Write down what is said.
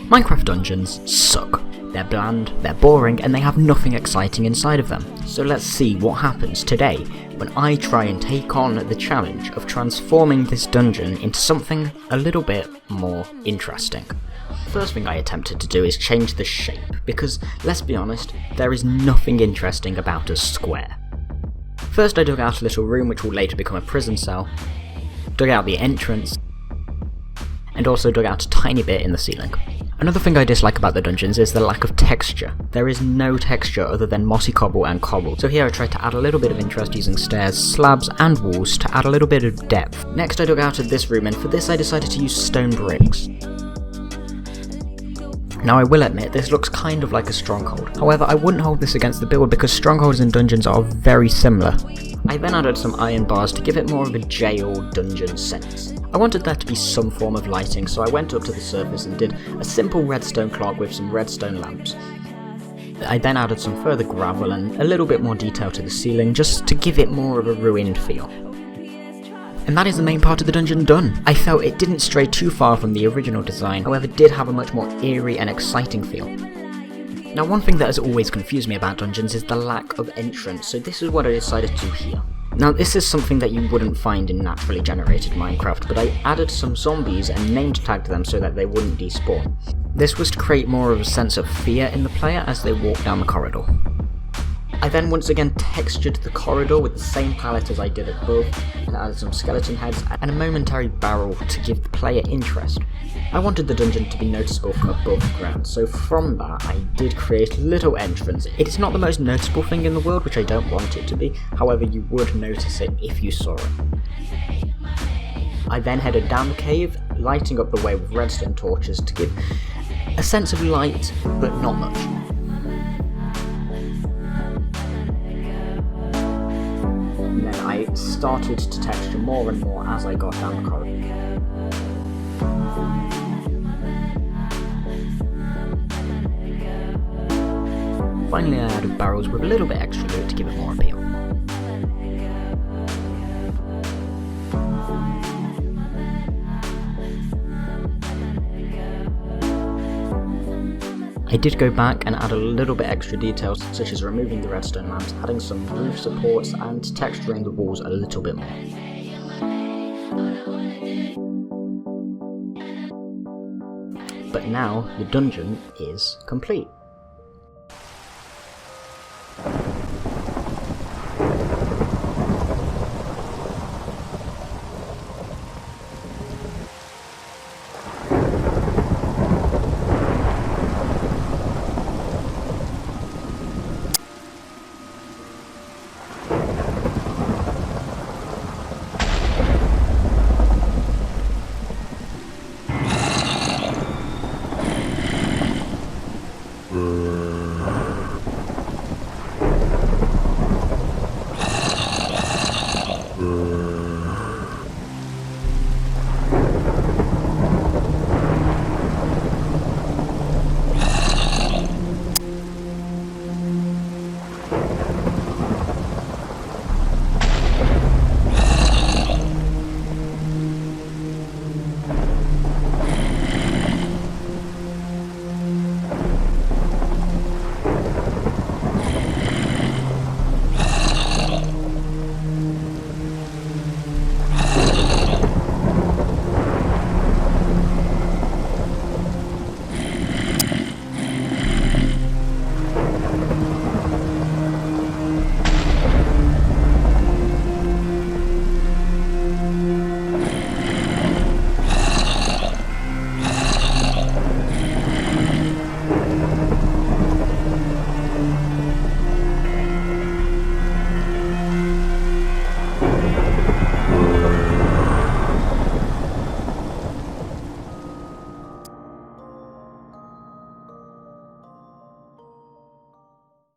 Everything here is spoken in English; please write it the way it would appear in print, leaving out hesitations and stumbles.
Minecraft dungeons suck. They're bland, they're boring, and they have nothing exciting inside of them. So let's see what happens today when I try and take on the challenge of transforming this dungeon into something a little bit more interesting. The first thing I attempted to do is change the shape, because let's be honest, there is nothing interesting about a square. First I dug out a little room which will later become a prison cell, dug out the entrance, and also dug out a tiny bit in the ceiling. Another thing I dislike about the dungeons is the lack of texture. There is no texture other than mossy cobble and cobble, so here I tried to add a little bit of interest using stairs, slabs and walls to add a little bit of depth. Next I dug out of this room, and for this I decided to use stone bricks. Now I will admit, this looks kind of like a stronghold. However, I wouldn't hold this against the build because strongholds and dungeons are very similar. I then added some iron bars to give it more of a jail dungeon sense. I wanted there to be some form of lighting, so I went up to the surface and did a simple redstone clock with some redstone lamps. I then added some further gravel and a little bit more detail to the ceiling just to give it more of a ruined feel. And that is the main part of the dungeon done. I felt it didn't stray too far from the original design, however did have a much more eerie and exciting feel. Now one thing that has always confused me about dungeons is the lack of entrance, so this is what I decided to do here. Now this is something that you wouldn't find in naturally generated Minecraft, but I added some zombies and name tagged them so that they wouldn't despawn. This was to create more of a sense of fear in the player as they walk down the corridor. I then once again textured the corridor with the same palette as I did above, and added some skeleton heads and a momentary barrel to give the player interest. I wanted the dungeon to be noticeable from above ground, so from that I did create a little entrance. It is not the most noticeable thing in the world, which I don't want it to be, however you would notice it if you saw it. I then headed down the cave, lighting up the way with redstone torches to give a sense of light, but not much. And then I started to texture more and more as I got down the corridor. Finally I added barrels with a little bit extra loot to give it more appeal. I did go back and add a little bit extra details, such as removing the redstone lamps, adding some roof supports and texturing the walls a little bit more. But now the dungeon is complete.